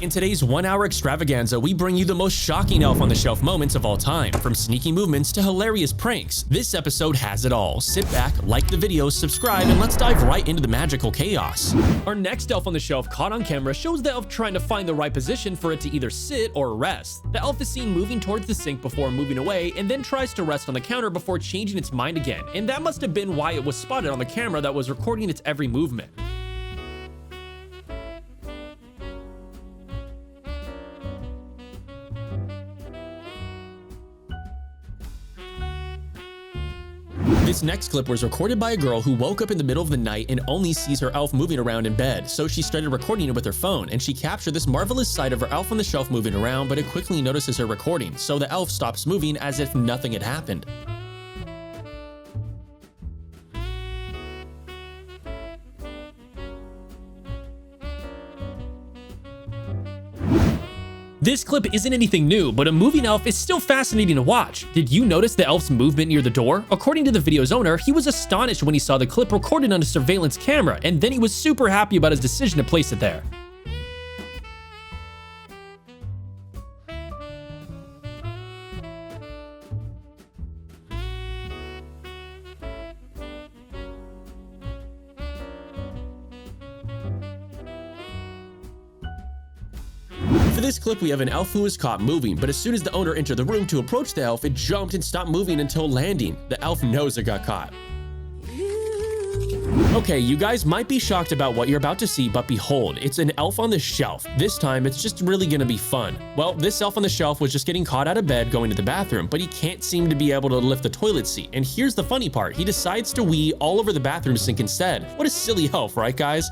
In today's 1-hour extravaganza, we bring you the most shocking Elf on the Shelf moments of all time, from sneaky movements to hilarious pranks. This episode has it all. Sit back, like the video, subscribe, and let's dive right into the magical chaos. Our next Elf on the Shelf caught on camera shows the elf trying to find the right position for it to either sit or rest. The elf is seen moving towards the sink before moving away, and then tries to rest on the counter before changing its mind again, and that must have been why it was spotted on the camera that was recording its every movement. This next clip was recorded by a girl who woke up in the middle of the night and only sees her elf moving around in bed, so she started recording it with her phone, and she captured this marvelous sight of her elf on the shelf moving around, but it quickly notices her recording, so the elf stops moving as if nothing had happened. This clip isn't anything new, but a moving elf is still fascinating to watch. Did you notice the elf's movement near the door? According to the video's owner, he was astonished when he saw the clip recorded on a surveillance camera, and then he was super happy about his decision to place it there. For this clip, we have an elf who was caught moving, but as soon as the owner entered the room to approach the elf, it jumped and stopped moving until landing. The elf knows it got caught. Okay, you guys might be shocked about what you're about to see, but behold, it's an elf on the shelf. This time, it's just really gonna be fun. Well, this elf on the shelf was just getting caught out of bed going to the bathroom, but he can't seem to be able to lift the toilet seat. And here's the funny part, he decides to wee all over the bathroom sink instead. What a silly elf, right guys?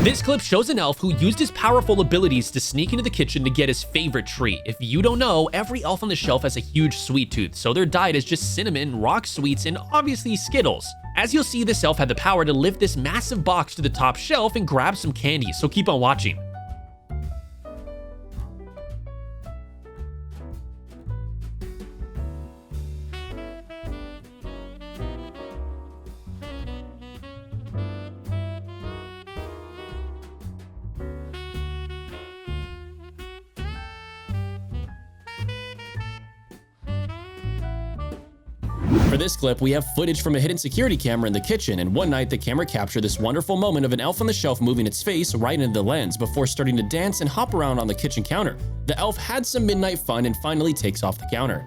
This clip shows an elf who used his powerful abilities to sneak into the kitchen to get his favorite treat. If you don't know, every elf on the shelf has a huge sweet tooth, so their diet is just cinnamon, rock sweets, and obviously Skittles. As you'll see, this elf had the power to lift this massive box to the top shelf and grab some candy, so keep on watching. For this clip, we have footage from a hidden security camera in the kitchen, and one night the camera captured this wonderful moment of an elf on the shelf moving its face right into the lens before starting to dance and hop around on the kitchen counter. The elf had some midnight fun and finally takes off the counter.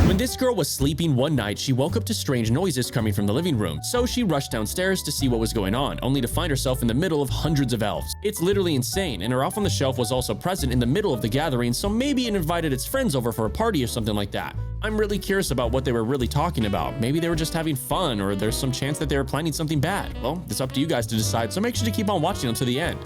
When this girl was sleeping one night, she woke up to strange noises coming from the living room, so she rushed downstairs to see what was going on, only to find herself in the middle of hundreds of elves. It's literally insane, and her elf on the shelf was also present in the middle of the gathering, so maybe it invited its friends over for a party or something like that. I'm really curious about what they were really talking about. Maybe they were just having fun, or there's some chance that they were planning something bad. Well, it's up to you guys to decide, so make sure to keep on watching until the end.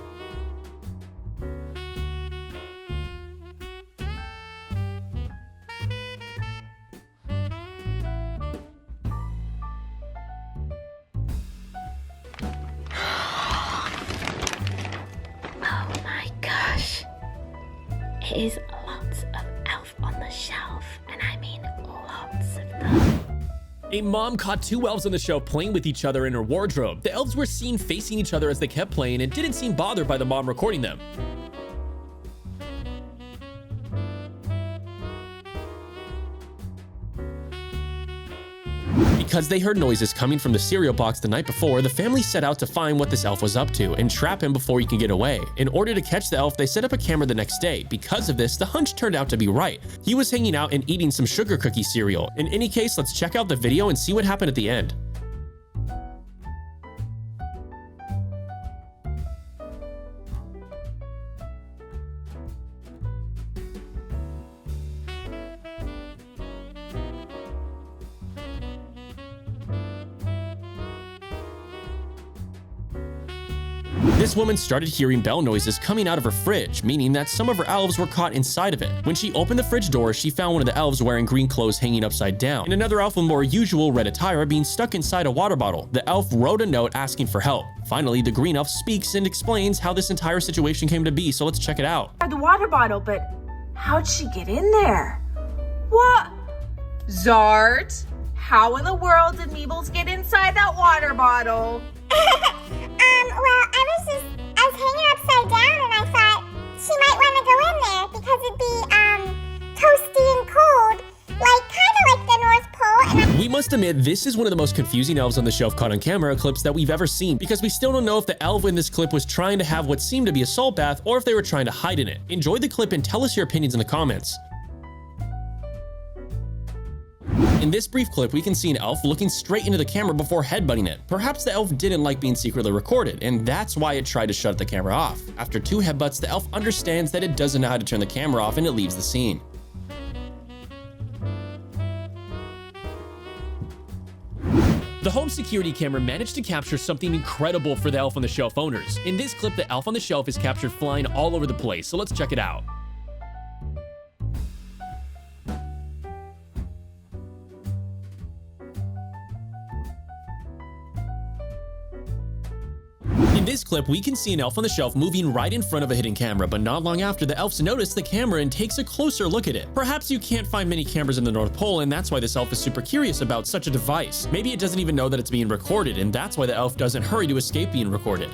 It is lots of elf on the shelf, and I mean lots of them. A mom caught two elves on the shelf playing with each other in her wardrobe. The elves were seen facing each other as they kept playing and didn't seem bothered by the mom recording them. Because they heard noises coming from the cereal box the night before, the family set out to find what this elf was up to and trap him before he can get away. In order to catch the elf, they set up a camera the next day. Because of this, the hunch turned out to be right. He was hanging out and eating some sugar cookie cereal. In any case, let's check out the video and see what happened at the end. This woman started hearing bell noises coming out of her fridge, meaning that some of her elves were caught inside of it. When she opened the fridge door, she found one of the elves wearing green clothes hanging upside down, and another elf with more usual red attire being stuck inside a water bottle. The elf wrote a note asking for help. Finally, the green elf speaks and explains how this entire situation came to be, so let's check it out. The water bottle, but how'd she get in there? What? Zart, how in the world did Meebles get inside that water bottle? Well, I was hanging upside down and I thought she might want to go in there because it'd be, toasty and cold, kind of like the North Pole. And we must admit, this is one of the most confusing elves on the shelf caught on camera clips that we've ever seen, because we still don't know if the elf in this clip was trying to have what seemed to be a salt bath or if they were trying to hide in it. Enjoy the clip and tell us your opinions in the comments. In this brief clip, we can see an elf looking straight into the camera before headbutting it. Perhaps the elf didn't like being secretly recorded, and that's why it tried to shut the camera off. After 2 headbutts, the elf understands that it doesn't know how to turn the camera off and it leaves the scene. The home security camera managed to capture something incredible for the elf on the shelf owners. In this clip, the elf on the shelf is captured flying all over the place, so let's check it out. In this clip, we can see an elf on the shelf moving right in front of a hidden camera, but not long after, the elves notice the camera and takes a closer look at it. Perhaps you can't find many cameras in the North Pole, and that's why this elf is super curious about such a device. Maybe it doesn't even know that it's being recorded, and that's why the elf doesn't hurry to escape being recorded.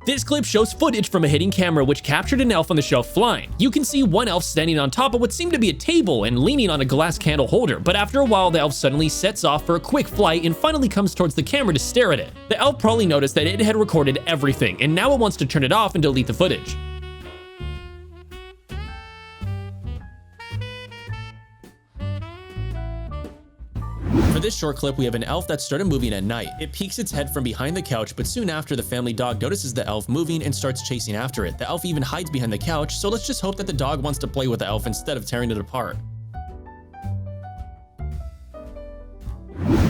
This clip shows footage from a hidden camera which captured an elf on the shelf flying. You can see one elf standing on top of what seemed to be a table and leaning on a glass candle holder, but after a while the elf suddenly sets off for a quick flight and finally comes towards the camera to stare at it. The elf probably noticed that it had recorded everything, and now it wants to turn it off and delete the footage. For this short clip, we have an elf that started moving at night. It peeks its head from behind the couch, but soon after, the family dog notices the elf moving and starts chasing after it. The elf even hides behind the couch, so let's just hope that the dog wants to play with the elf instead of tearing it apart.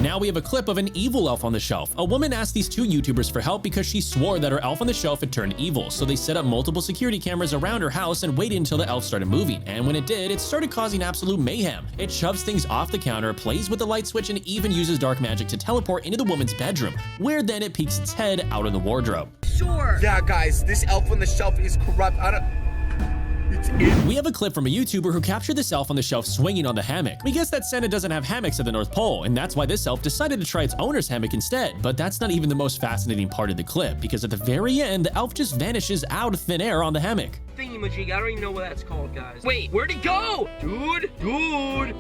Now we have a clip of an evil elf on the shelf. A woman asked these 2 YouTubers for help because she swore that her elf on the shelf had turned evil, so they set up multiple security cameras around her house and waited until the elf started moving, and when it did, it started causing absolute mayhem. It shoves things off the counter, plays with the light switch, and even uses dark magic to teleport into the woman's bedroom, where then it peeks its head out of the wardrobe. Sure. Yeah, guys, this elf on the shelf is corrupt. We have a clip from a YouTuber who captured this elf on the shelf swinging on the hammock. We guess that Santa doesn't have hammocks at the North Pole, and that's why this elf decided to try its owner's hammock instead. But that's not even the most fascinating part of the clip, because at the very end, the elf just vanishes out of thin air on the hammock. Thingy-majig, I don't even know what that's called, guys. Wait, where'd he go? Dude,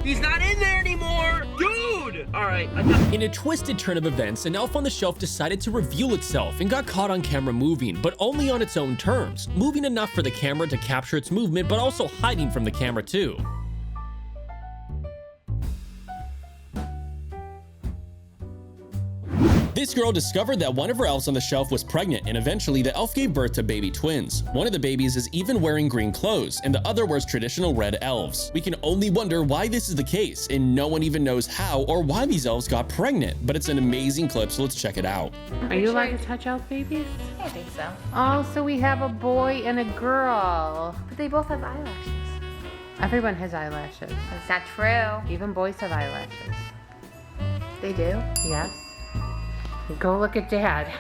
he's not in there anymore. Dude! All right, In a twisted turn of events, an elf on the shelf decided to reveal itself and got caught on camera moving, but only on its own terms. Moving enough for the camera to capture its movement, but also hiding from the camera too. This girl discovered that one of her elves on the shelf was pregnant, and eventually the elf gave birth to baby twins. One of the babies is even wearing green clothes, and the other wears traditional red elves. We can only wonder why this is the case, and no one even knows how or why these elves got pregnant, but it's an amazing clip, so let's check it out. Are you allowed to touch elf babies? I think so. Oh, so we have a boy and a girl. But they both have eyelashes. Everyone has eyelashes. That's not true. Even boys have eyelashes. They do? Yes. Go look at Dad.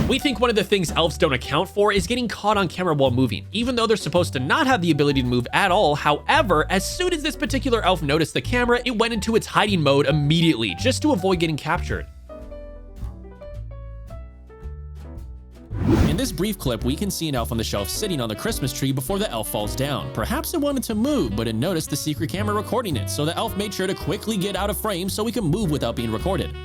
We think one of the things elves don't account for is getting caught on camera while moving, even though they're supposed to not have the ability to move at all. However, as soon as this particular elf noticed the camera, it went into its hiding mode immediately, just to avoid getting captured. In this brief clip, we can see an elf on the shelf sitting on the Christmas tree before the elf falls down. Perhaps it wanted to move, but it noticed the secret camera recording it, so the elf made sure to quickly get out of frame so he could move without being recorded.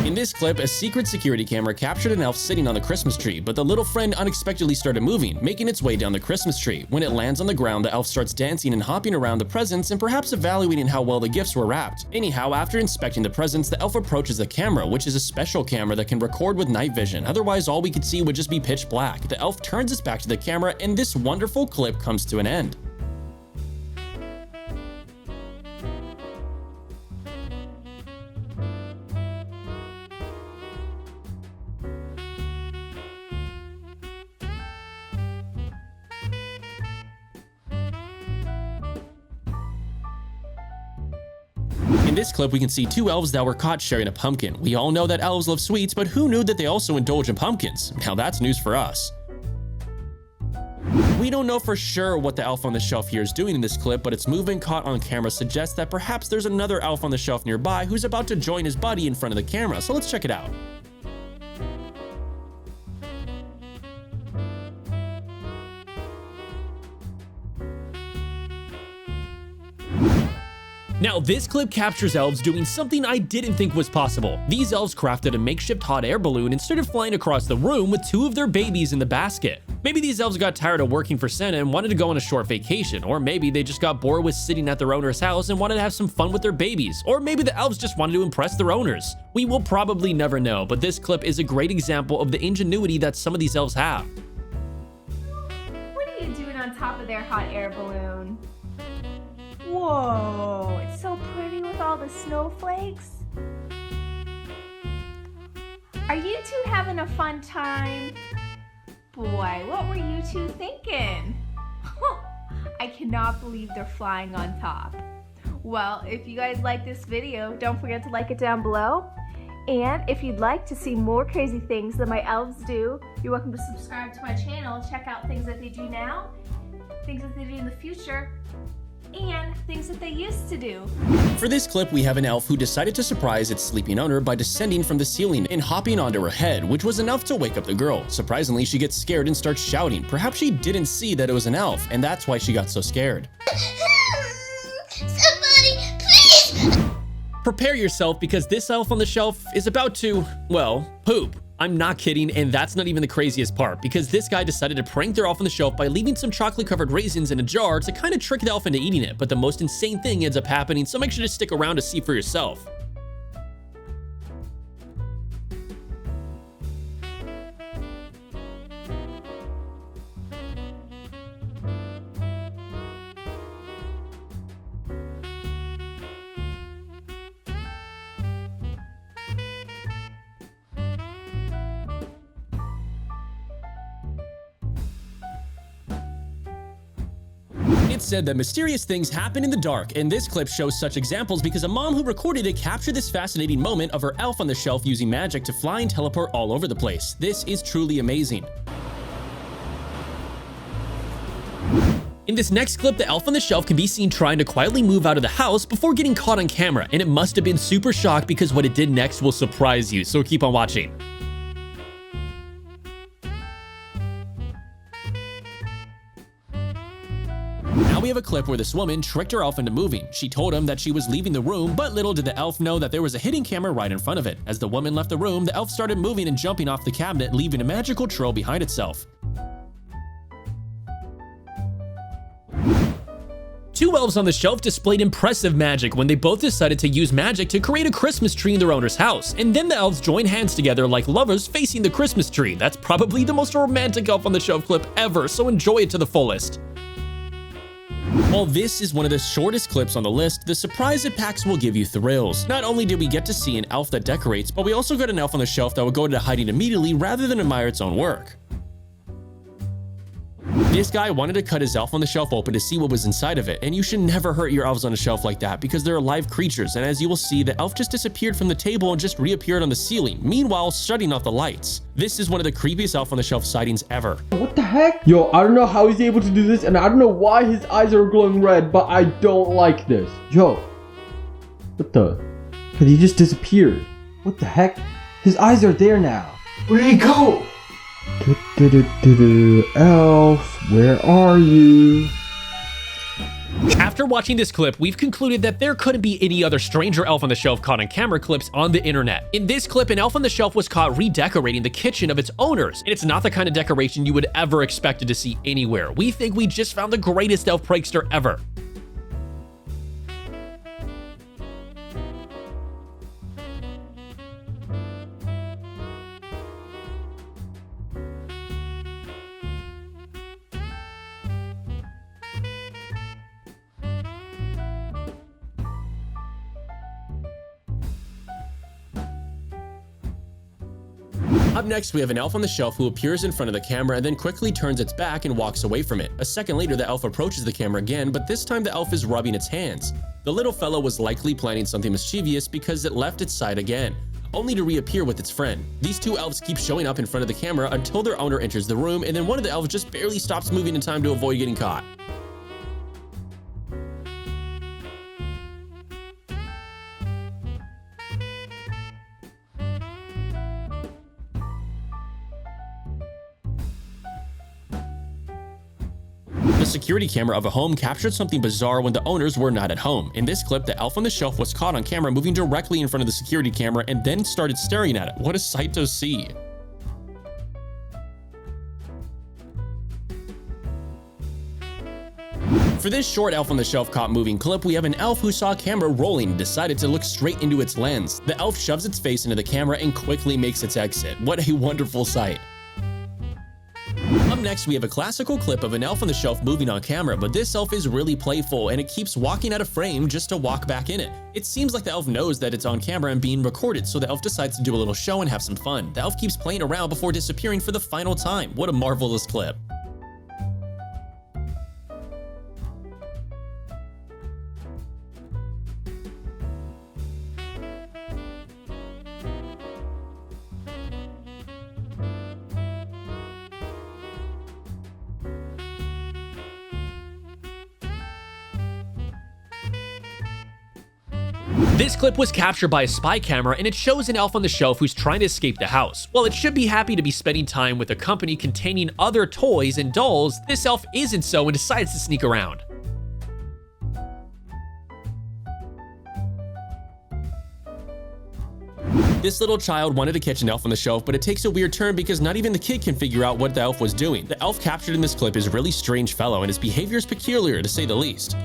In this clip, a secret security camera captured an elf sitting on the Christmas tree, but the little friend unexpectedly started moving, making its way down the Christmas tree. When it lands on the ground, the elf starts dancing and hopping around the presents and perhaps evaluating how well the gifts were wrapped. Anyhow, after inspecting the presents, the elf approaches the camera, which is a special camera that can record with night vision. Otherwise, all we could see would just be pitch black. The elf turns its back to the camera, and this wonderful clip comes to an end. In this clip, we can see two elves that were caught sharing a pumpkin. We all know that elves love sweets, but who knew that they also indulge in pumpkins? Now that's news for us. We don't know for sure what the elf on the shelf here is doing in this clip, but its movement caught on camera suggests that perhaps there's another elf on the shelf nearby who's about to join his buddy in front of the camera, so let's check it out. Now, this clip captures elves doing something I didn't think was possible. These elves crafted a makeshift hot air balloon and started flying across the room with two of their babies in the basket. Maybe these elves got tired of working for Santa and wanted to go on a short vacation, or maybe they just got bored with sitting at their owner's house and wanted to have some fun with their babies, or maybe the elves just wanted to impress their owners. We will probably never know, but this clip is a great example of the ingenuity that some of these elves have. What are you doing on top of their hot air balloon? Whoa, it's so pretty with all the snowflakes. Are you two having a fun time? Boy, what were you two thinking? I cannot believe they're flying on top. Well, if you guys like this video, don't forget to like it down below. And if you'd like to see more crazy things that my elves do, you're welcome to subscribe to my channel. Check out things that they do now, things that they do in the future, and things that they used to do. For this clip, we have an elf who decided to surprise its sleeping owner by descending from the ceiling and hopping onto her head, which was enough to wake up the girl. Surprisingly, she gets scared and starts shouting. Perhaps she didn't see that it was an elf, and that's why she got so scared. Somebody, please! Prepare yourself, because this elf on the shelf is about to, well, poop. I'm not kidding, and that's not even the craziest part, because this guy decided to prank their elf on the shelf by leaving some chocolate-covered raisins in a jar to kind of trick the elf into eating it, but the most insane thing ends up happening, so make sure to stick around to see for yourself. It's said that mysterious things happen in the dark, and this clip shows such examples because a mom who recorded it captured this fascinating moment of her elf on the shelf using magic to fly and teleport all over the place. This is truly amazing. In this next clip, the elf on the shelf can be seen trying to quietly move out of the house before getting caught on camera, and it must have been super shocked because what it did next will surprise you, so keep on watching. Now we have a clip where this woman tricked her elf into moving. She told him that she was leaving the room, but little did the elf know that there was a hidden camera right in front of it. As the woman left the room, the elf started moving and jumping off the cabinet, leaving a magical trail behind itself. Two elves on the shelf displayed impressive magic when they both decided to use magic to create a Christmas tree in their owner's house, and then the elves joined hands together like lovers facing the Christmas tree. That's probably the most romantic elf on the shelf clip ever, so enjoy it to the fullest. While this is one of the shortest clips on the list, the surprise it packs will give you thrills. Not only did we get to see an elf that decorates, but we also got an elf on the shelf that would go into hiding immediately rather than admire its own work. This guy wanted to cut his elf on the shelf open to see what was inside of it, and you should never hurt your elves on a shelf like that because they're live creatures, and as you will see, the elf just disappeared from the table and just reappeared on the ceiling, meanwhile shutting off the lights. This is one of the creepiest elf on the shelf sightings ever. What the heck? Yo, I don't know how he's able to do this, and I don't know why his eyes are glowing red, but I don't like this. Yo, what the? Cause he just disappeared. What the heck? His eyes are there now. Where did he go? Elf, where are you? After watching this clip, we've concluded that there couldn't be any other stranger elf on the shelf caught on camera clips on the internet. In this clip, an elf on the shelf was caught redecorating the kitchen of its owners, and it's not the kind of decoration you would ever expect to see anywhere. We think we just found the greatest elf prankster ever. Up next, we have an elf on the shelf who appears in front of the camera and then quickly turns its back and walks away from it. A second later, the elf approaches the camera again, but this time the elf is rubbing its hands. The little fellow was likely planning something mischievous because it left its side again, only to reappear with its friend. These two elves keep showing up in front of the camera until their owner enters the room, and then one of the elves just barely stops moving in time to avoid getting caught. The security camera of a home captured something bizarre when the owners were not at home. In this clip, the elf on the shelf was caught on camera moving directly in front of the security camera and then started staring at it. What a sight to see. For this short elf on the shelf caught moving clip, we have an elf who saw a camera rolling and decided to look straight into its lens. The elf shoves its face into the camera and quickly makes its exit. What a wonderful sight. Up next, we have a classical clip of an elf on the shelf moving on camera, but this elf is really playful and it keeps walking out of frame just to walk back in it. It seems like the elf knows that it's on camera and being recorded, so the elf decides to do a little show and have some fun. The elf keeps playing around before disappearing for the final time. What a marvelous clip. This clip was captured by a spy camera and it shows an elf on the shelf who's trying to escape the house. While it should be happy to be spending time with a company containing other toys and dolls, this elf isn't so and decides to sneak around. This little child wanted to catch an elf on the shelf, but it takes a weird turn because not even the kid can figure out what the elf was doing. The elf captured in this clip is a really strange fellow and his behavior is peculiar to say the least.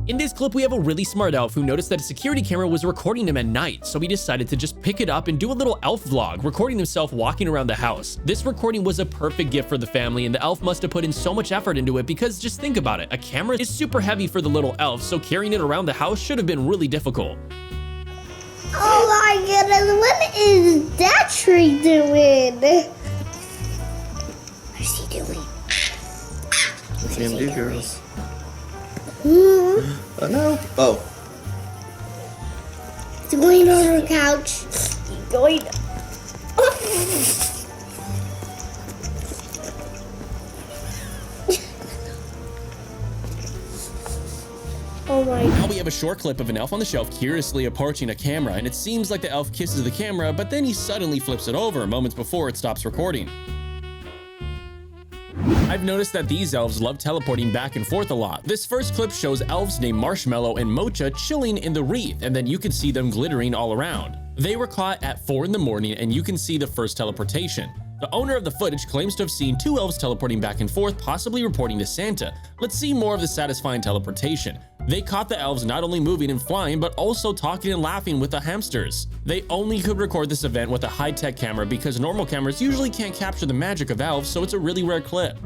In this clip, we have a really smart elf who noticed that a security camera was recording him at night, so he decided to just pick it up and do a little elf vlog, recording himself walking around the house. This recording was a perfect gift for the family, and the elf must have put in so much effort into it because just think about it, a camera is super heavy for the little elf, so carrying it around the house should have been really difficult. Oh my goodness, what is that tree doing? What's he doing? What's he do, girls? Oh no. Oh. It's going on the couch. It's going. Oh my. Now we have a short clip of an elf on the shelf curiously approaching a camera, and it seems like the elf kisses the camera, but then he suddenly flips it over moments before it stops recording. I've noticed that these elves love teleporting back and forth a lot. This first clip shows elves named Marshmallow and Mocha chilling in the wreath, and then you can see them glittering all around. They were caught at 4 in the morning, and you can see the first teleportation. The owner of the footage claims to have seen 2 elves teleporting back and forth, possibly reporting to Santa. Let's see more of the satisfying teleportation. They caught the elves not only moving and flying, but also talking and laughing with the hamsters. They only could record this event with a high-tech camera because normal cameras usually can't capture the magic of elves, so it's a really rare clip.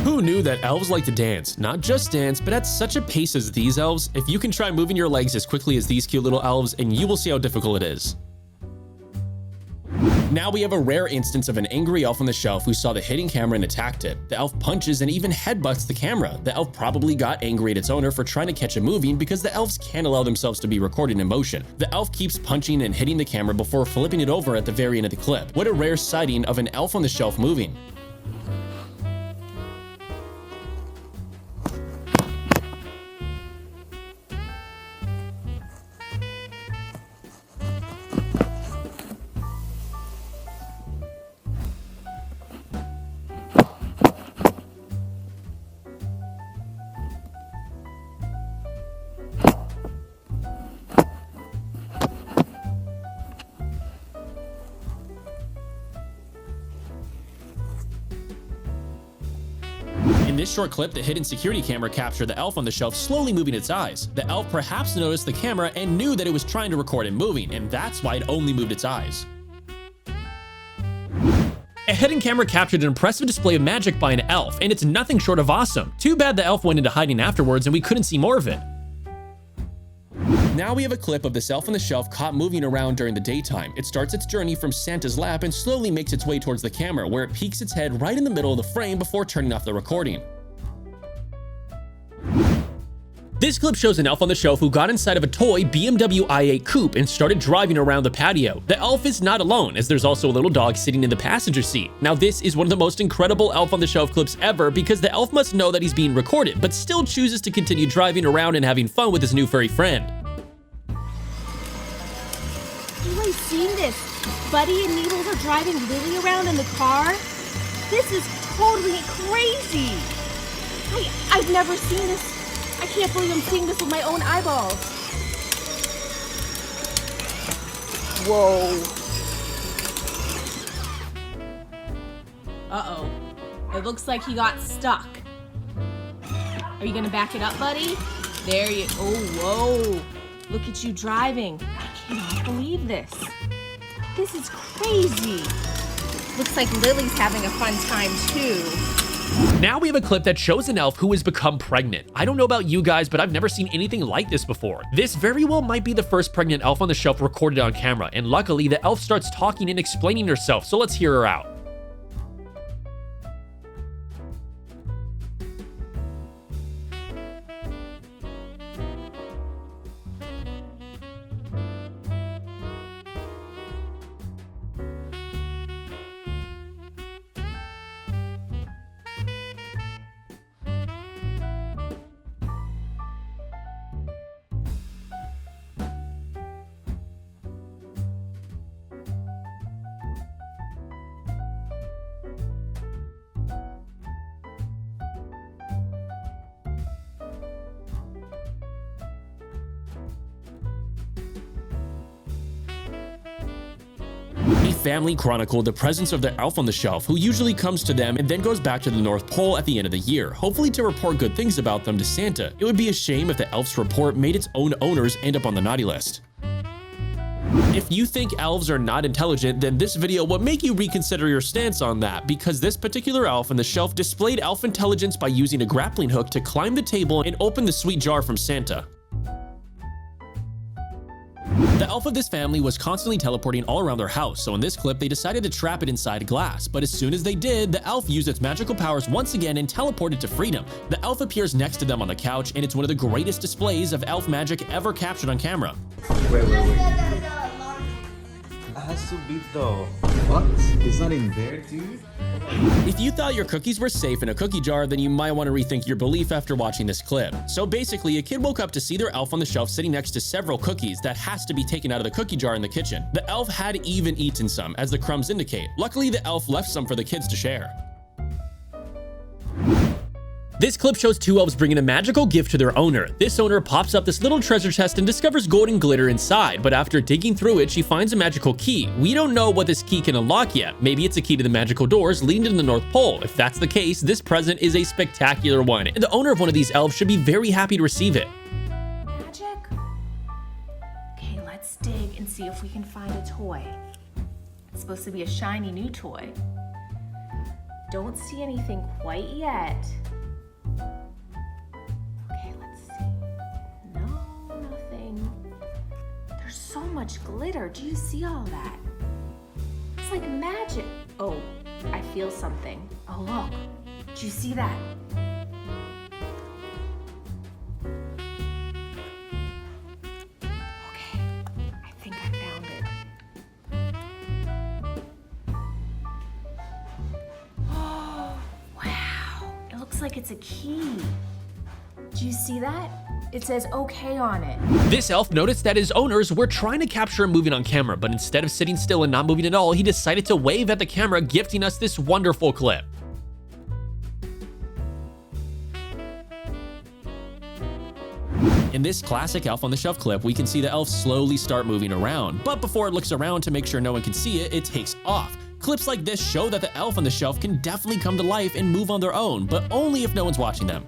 Who knew that elves like to dance? Not just dance, but at such a pace as these elves. If you can try moving your legs as quickly as these cute little elves, and you will see how difficult it is. Now we have a rare instance of an angry elf on the shelf who saw the hidden camera and attacked it. The elf punches and even headbutts the camera. The elf probably got angry at its owner for trying to catch it moving because the elves can't allow themselves to be recorded in motion. The elf keeps punching and hitting the camera before flipping it over at the very end of the clip. What a rare sighting of an elf on the shelf moving. In this short clip, the hidden security camera captured the elf on the shelf slowly moving its eyes. The elf perhaps noticed the camera and knew that it was trying to record it moving, and that's why it only moved its eyes. A hidden camera captured an impressive display of magic by an elf, and it's nothing short of awesome. Too bad the elf went into hiding afterwards and we couldn't see more of it. Now we have a clip of this elf on the shelf caught moving around during the daytime. It starts its journey from Santa's lap and slowly makes its way towards the camera, where it peeks its head right in the middle of the frame before turning off the recording. This clip shows an elf on the shelf who got inside of a toy BMW i8 coupe and started driving around the patio. The elf is not alone, as there's also a little dog sitting in the passenger seat. Now this is one of the most incredible elf on the shelf clips ever, because the elf must know that he's being recorded, but still chooses to continue driving around and having fun with his new furry friend. You guys seen this? Buddy and Needles are driving Lily around in the car? This is totally crazy! I've never seen this. I can't believe I'm seeing this with my own eyeballs. Whoa. Uh-oh. It looks like he got stuck. Are you gonna back it up, buddy? There you... Oh, whoa. Look at you driving. I cannot believe this. This is crazy. Looks like Lily's having a fun time too. Now we have a clip that shows an elf who has become pregnant. I don't know about you guys, but I've never seen anything like this before. This very well might be the first pregnant elf on the shelf recorded on camera, and luckily the elf starts talking and explaining herself, so let's hear her out. The family chronicled the presence of the elf on the shelf, who usually comes to them and then goes back to the North Pole at the end of the year, hopefully to report good things about them to Santa. It would be a shame if the elf's report made its own owners end up on the naughty list. If you think elves are not intelligent, then this video will make you reconsider your stance on that, because this particular elf on the shelf displayed elf intelligence by using a grappling hook to climb the table and open the sweet jar from Santa. The elf of this family was constantly teleporting all around their house, so in this clip they decided to trap it inside glass, but as soon as they did, the elf used its magical powers once again and teleported to freedom. The elf appears next to them on the couch, and it's one of the greatest displays of elf magic ever captured on camera. Wait. It has to be though. What? It's not in there, dude? If you thought your cookies were safe in a cookie jar, then you might want to rethink your belief after watching this clip. So basically, a kid woke up to see their elf on the shelf sitting next to several cookies that has to be taken out of the cookie jar in the kitchen. The elf had even eaten some, as the crumbs indicate. Luckily, the elf left some for the kids to share. This clip shows two elves bringing a magical gift to their owner. This owner pops up this little treasure chest and discovers golden glitter inside, but after digging through it, she finds a magical key. We don't know what this key can unlock yet. Maybe it's a key to the magical doors leading to the North Pole. If that's the case, this present is a spectacular one, and the owner of one of these elves should be very happy to receive it. Magic? Okay, let's dig and see if we can find a toy. It's supposed to be a shiny new toy. Don't see anything quite yet. Okay, let's see. No, nothing. There's so much glitter. Do you see all that? Is like magic. Oh, I feel something. Oh, look. Do you see that? Okay, I think I found it. Oh, wow. It looks like it's a key. Do you see that? It says okay on it. This elf noticed that his owners were trying to capture him moving on camera, but instead of sitting still and not moving at all, he decided to wave at the camera, gifting us this wonderful clip. In this classic Elf on the Shelf clip, we can see the elf slowly start moving around, but before it looks around to make sure no one can see it, it takes off. Clips like this show that the elf on the shelf can definitely come to life and move on their own, but only if no one's watching them.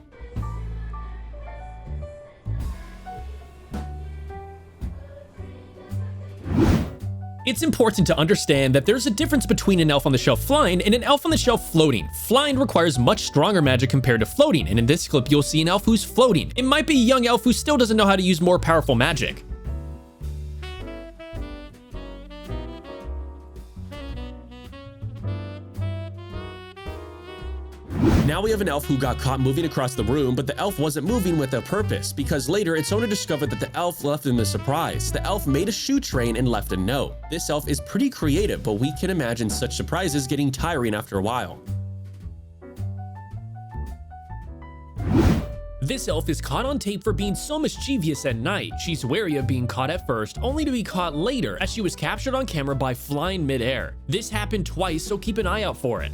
It's important to understand that there's a difference between an elf on the shelf flying and an elf on the shelf floating. Flying requires much stronger magic compared to floating, and in this clip you'll see an elf who's floating. It might be a young elf who still doesn't know how to use more powerful magic. Now we have an elf who got caught moving across the room, but the elf wasn't moving with a purpose, because later its owner discovered that the elf left them a surprise. The elf made a shoe train and left a note. This elf is pretty creative, but we can imagine such surprises getting tiring after a while. This elf is caught on tape for being so mischievous at night. She's wary of being caught at first, only to be caught later, as she was captured on camera by flying midair. This happened twice, so keep an eye out for it.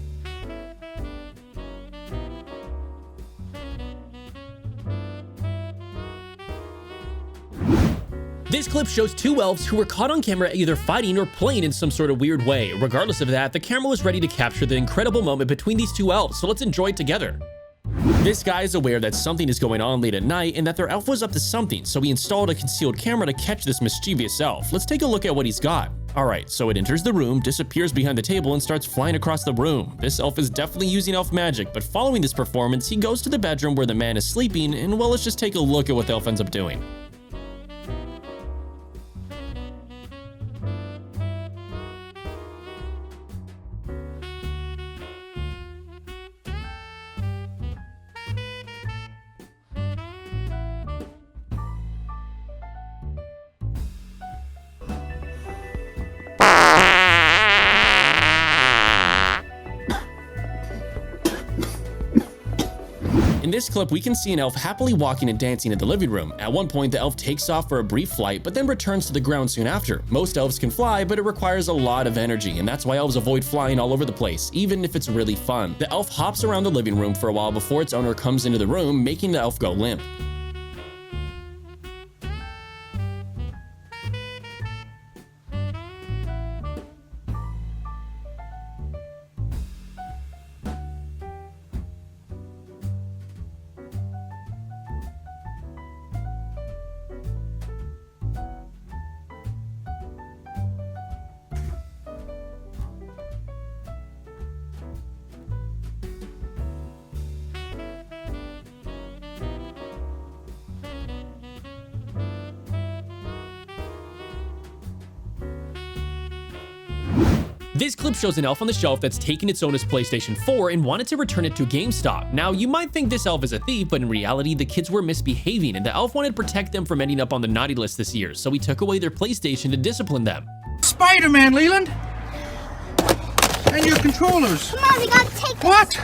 This clip shows two elves who were caught on camera either fighting or playing in some sort of weird way. Regardless of that, the camera was ready to capture the incredible moment between these two elves, so let's enjoy it together. This guy is aware that something is going on late at night and that their elf was up to something, so he installed a concealed camera to catch this mischievous elf. Let's take a look at what he's got. Alright, so it enters the room, disappears behind the table, and starts flying across the room. This elf is definitely using elf magic, but following this performance, he goes to the bedroom where the man is sleeping, and well, let's just take a look at what the elf ends up doing. In this clip, we can see an elf happily walking and dancing in the living room. At one point, the elf takes off for a brief flight, but then returns to the ground soon after. Most elves can fly, but it requires a lot of energy, and that's why elves avoid flying all over the place, even if it's really fun. The elf hops around the living room for a while before its owner comes into the room, making the elf go limp. This clip shows an elf on the shelf that's taken its owner's PlayStation 4 and wanted to return it to GameStop. Now, you might think this elf is a thief, but in reality, the kids were misbehaving, and the elf wanted to protect them from ending up on the naughty list this year, so he took away their PlayStation to discipline them. Spider-Man, Leland! And your controllers! Come on, we gotta take it. What?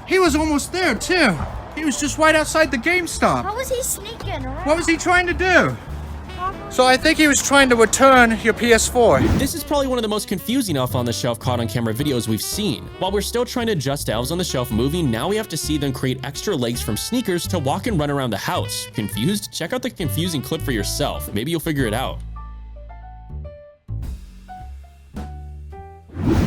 He was almost there, too. He was just right outside the GameStop. How was he sneaking around? What was he trying to do? So I think he was trying to return your PS4. This is probably one of the most confusing elf on the shelf caught on camera videos we've seen. While we're still trying to adjust elves on the shelf moving, now we have to see them create extra legs from sneakers to walk and run around the house. Confused? Check out the confusing clip for yourself. Maybe you'll figure it out.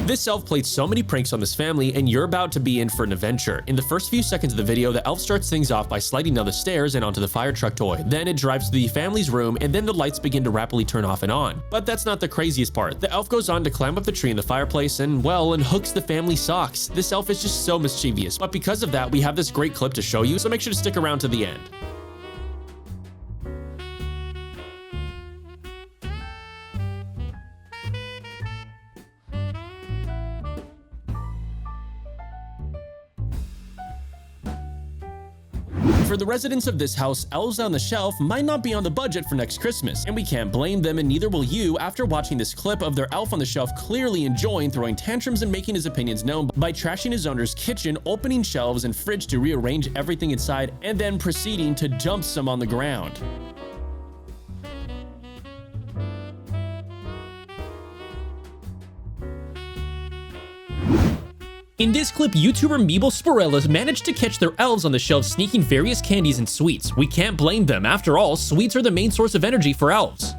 This elf played so many pranks on this family, and you're about to be in for an adventure. In the first few seconds of the video, the elf starts things off by sliding down the stairs and onto the fire truck toy. Then it drives to the family's room, and then the lights begin to rapidly turn off and on. But that's not the craziest part. The elf goes on to climb up the tree in the fireplace and, well, unhooks the family socks. This elf is just so mischievous. But because of that, we have this great clip to show you, so make sure to stick around to the end. For the residents of this house, Elves on the Shelf might not be on the budget for next Christmas, and we can't blame them, and neither will you after watching this clip of their Elf on the Shelf clearly enjoying throwing tantrums and making his opinions known by trashing his owner's kitchen, opening shelves and fridge to rearrange everything inside, and then proceeding to dump some on the ground. In this clip, YouTuber Meeble managed to catch their elves on the shelf sneaking various candies and sweets. We can't blame them. After all, sweets are the main source of energy for elves.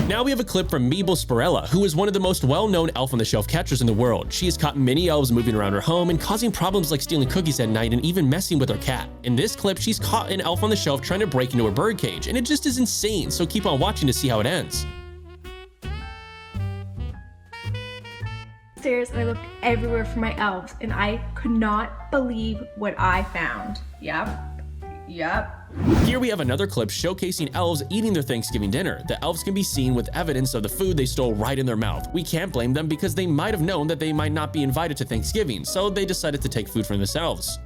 Now we have a clip from Meeble, who is one of the most well-known Elf on the Shelf catchers in the world. She has caught many elves moving around her home and causing problems like stealing cookies at night and even messing with her cat. In this clip, she's caught an Elf on the Shelf trying to break into her bird cage, and it just is insane, so keep on watching to see how it ends. Stairs and I looked everywhere for my elves and I could not believe what I found. Yep. Here we have another clip showcasing elves eating their Thanksgiving dinner. The elves can be seen with evidence of the food they stole right in their mouth. We can't blame them because they might have known that they might not be invited to Thanksgiving, so they decided to take food for themselves.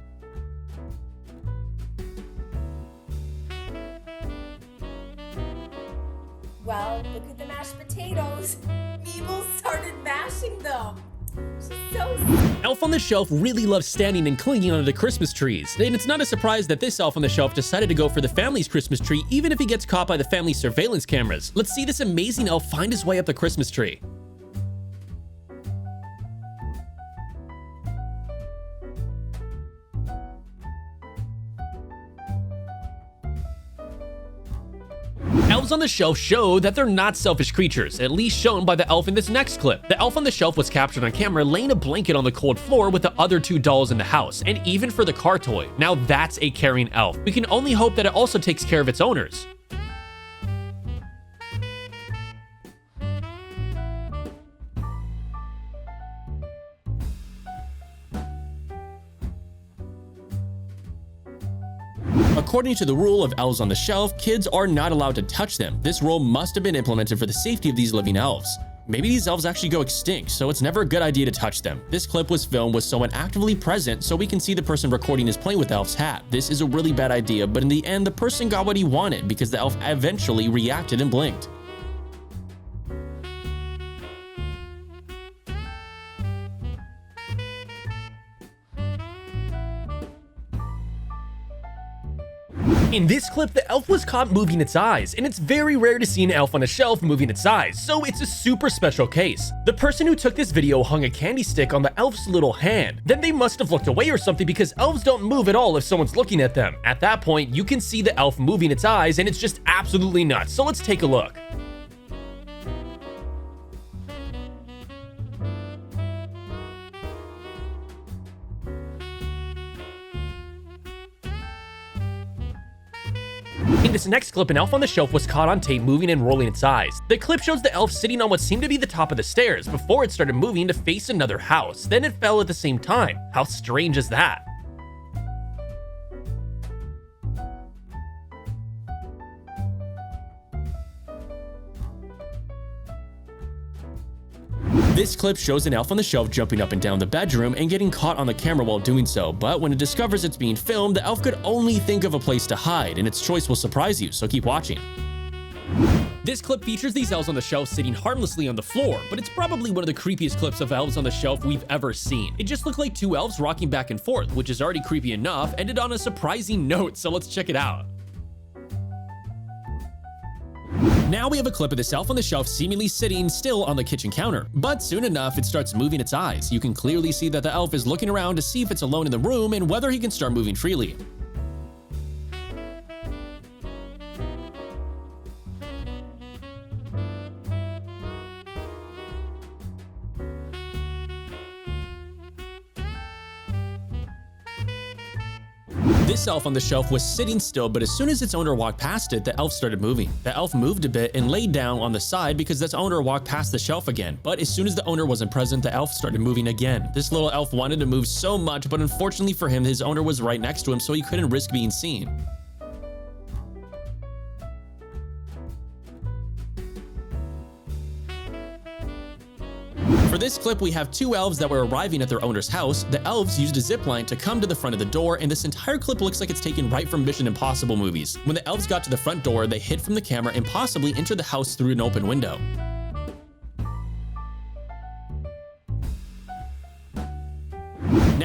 Well, look at the mashed potatoes. Meeble started mashing them. She's so Elf on the Shelf really loves standing and clinging under the Christmas trees, and it's not a surprise that this Elf on the Shelf decided to go for the family's Christmas tree even if he gets caught by the family's surveillance cameras. Let's see this amazing elf find his way up the Christmas tree. Elves on the Shelf show that they're not selfish creatures, at least shown by the elf in this next clip. The elf on the shelf was captured on camera laying a blanket on the cold floor with the other two dolls in the house, and even for the car toy. Now that's a caring elf. We can only hope that it also takes care of its owners. According to the rule of Elves on the Shelf, kids are not allowed to touch them. This rule must have been implemented for the safety of these living elves. Maybe these elves actually go extinct, so it's never a good idea to touch them. This clip was filmed with someone actively present, so we can see the person recording his playing with the elf's hat. This is a really bad idea, but in the end, the person got what he wanted because the elf eventually reacted and blinked. In this clip, the elf was caught moving its eyes, and it's very rare to see an elf on a shelf moving its eyes, so it's a super special case. The person who took this video hung a candy stick on the elf's little hand. Then they must have looked away or something because elves don't move at all if someone's looking at them. At that point, you can see the elf moving its eyes, and it's just absolutely nuts, so let's take a look. In this next clip, an elf on the shelf was caught on tape moving and rolling its eyes. The clip shows the elf sitting on what seemed to be the top of the stairs before it started moving to face another house. Then it fell at the same time. How strange is that? This clip shows an elf on the shelf jumping up and down the bedroom and getting caught on the camera while doing so, but when it discovers it's being filmed, the elf could only think of a place to hide, and its choice will surprise you, so keep watching. This clip features these elves on the shelf sitting harmlessly on the floor, but it's probably one of the creepiest clips of elves on the shelf we've ever seen. It just looked like two elves rocking back and forth, which is already creepy enough, ended on a surprising note, so let's check it out. Now we have a clip of this elf on the shelf seemingly sitting still on the kitchen counter, but soon enough it starts moving its eyes. You can clearly see that the elf is looking around to see if it's alone in the room and whether he can start moving freely. This elf on the shelf was sitting still, but as soon as its owner walked past it, the elf started moving. The elf moved a bit and laid down on the side because its owner walked past the shelf again. But as soon as the owner wasn't present, the elf started moving again. This little elf wanted to move so much, but unfortunately for him, his owner was right next to him, so he couldn't risk being seen. For this clip, we have two elves that were arriving at their owner's house. The elves used a zipline to come to the front of the door, and this entire clip looks like it's taken right from Mission Impossible movies. When the elves got to the front door, they hid from the camera and possibly entered the house through an open window.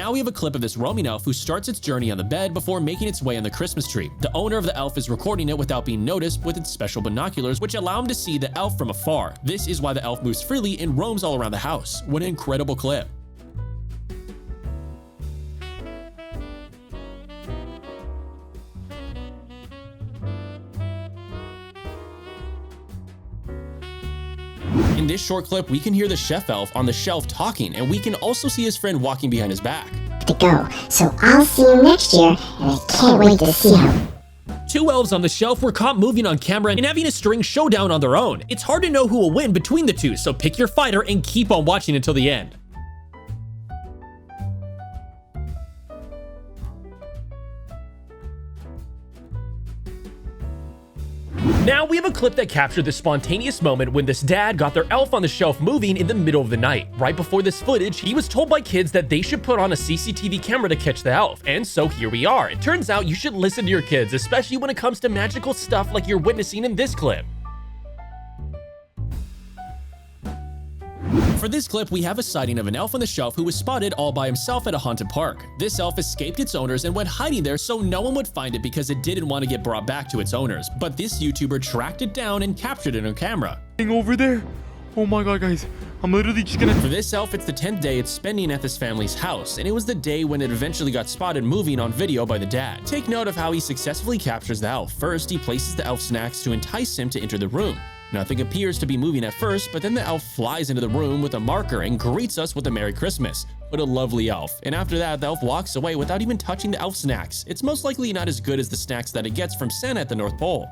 Now we have a clip of this roaming elf who starts its journey on the bed before making its way on the Christmas tree. The owner of the elf is recording it without being noticed with its special binoculars, which allow him to see the elf from afar. This is why the elf moves freely and roams all around the house. What an incredible clip. In this short clip, we can hear the chef elf on the shelf talking, and we can also see his friend walking behind his back. To go, so I'll see you next year, and I can't wait to see how. Two elves on the shelf were caught moving on camera and having a string showdown on their own. It's hard to know who will win between the two, so pick your fighter and keep on watching until the end. Now we have a clip that captured the spontaneous moment when this dad got their elf on the shelf moving in the middle of the night. Right before this footage, he was told by kids that they should put on a CCTV camera to catch the elf, and so here we are. It turns out you should listen to your kids, especially when it comes to magical stuff like you're witnessing in this clip. For this clip, we have a sighting of an elf on the shelf who was spotted all by himself at a haunted park. This elf escaped its owners and went hiding there so no one would find it because it didn't want to get brought back to its owners. But this YouTuber tracked it down and captured it on camera. Over there? Oh my god, guys. I'm literally just gonna... For this elf, it's the 10th day it's spending at this family's house, and it was the day when it eventually got spotted moving on video by the dad. Take note of how he successfully captures the elf. First, he places the elf snacks to entice him to enter the room. Nothing appears to be moving at first, but then the elf flies into the room with a marker and greets us with a Merry Christmas. What a lovely elf. And after that, the elf walks away without even touching the elf snacks. It's most likely not as good as the snacks that it gets from Santa at the North Pole.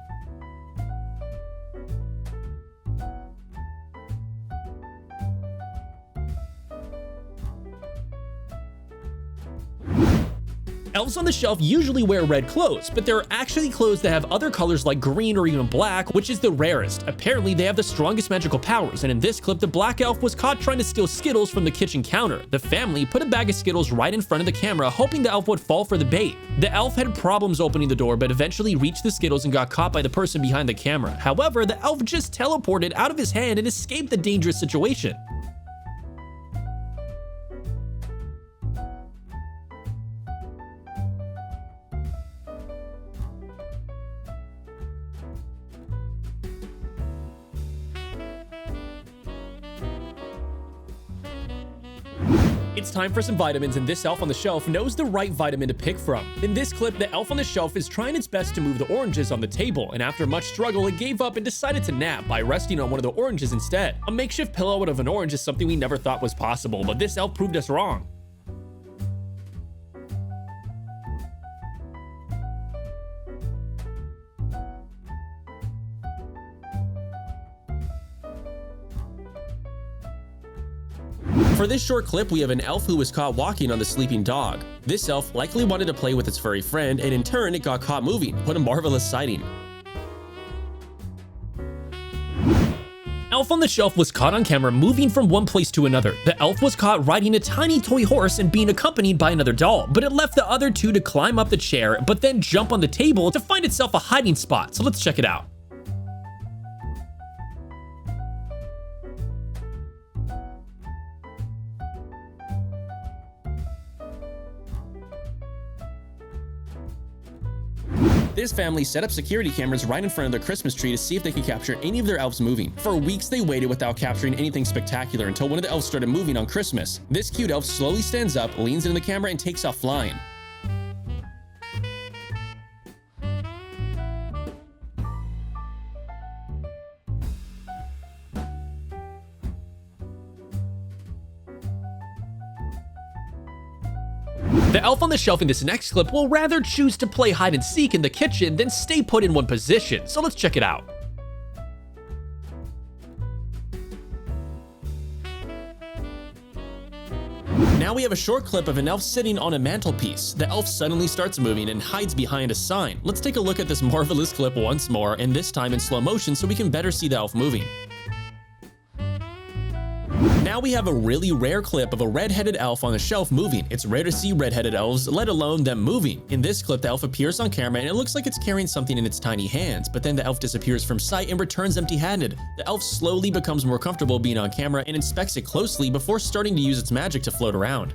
Elves on the shelf usually wear red clothes, but there are actually clothes that have other colors like green or even black, which is the rarest. Apparently, they have the strongest magical powers, and in this clip, the black elf was caught trying to steal Skittles from the kitchen counter. The family put a bag of Skittles right in front of the camera, hoping the elf would fall for the bait. The elf had problems opening the door, but eventually reached the Skittles and got caught by the person behind the camera. However, the elf just teleported out of his hand and escaped the dangerous situation. It's time for some vitamins, and this elf on the shelf knows the right vitamin to pick from. In this clip, the elf on the shelf is trying its best to move the oranges on the table, and after much struggle, it gave up and decided to nap by resting on one of the oranges instead. A makeshift pillow out of an orange is something we never thought was possible, but this elf proved us wrong. For this short clip, we have an elf who was caught walking on the sleeping dog. This elf likely wanted to play with its furry friend, and in turn, it got caught moving. What a marvelous sighting. Elf on the shelf was caught on camera moving from one place to another. The elf was caught riding a tiny toy horse and being accompanied by another doll, but it left the other two to climb up the chair, but then jump on the table to find itself a hiding spot. So let's check it out. This family set up security cameras right in front of their Christmas tree to see if they could capture any of their elves moving. For weeks they waited without capturing anything spectacular until one of the elves started moving on Christmas. This cute elf slowly stands up, leans into the camera, and takes off flying. The elf on the shelf in this next clip will rather choose to play hide and seek in the kitchen than stay put in one position, so let's check it out. Now we have a short clip of an elf sitting on a mantelpiece. The elf suddenly starts moving and hides behind a sign. Let's take a look at this marvelous clip once more, and this time in slow motion so we can better see the elf moving. Now we have a really rare clip of a red-headed elf on a shelf moving. It's rare to see red-headed elves, let alone them moving. In this clip, the elf appears on camera and it looks like it's carrying something in its tiny hands, but then the elf disappears from sight and returns empty-handed. The elf slowly becomes more comfortable being on camera and inspects it closely before starting to use its magic to float around.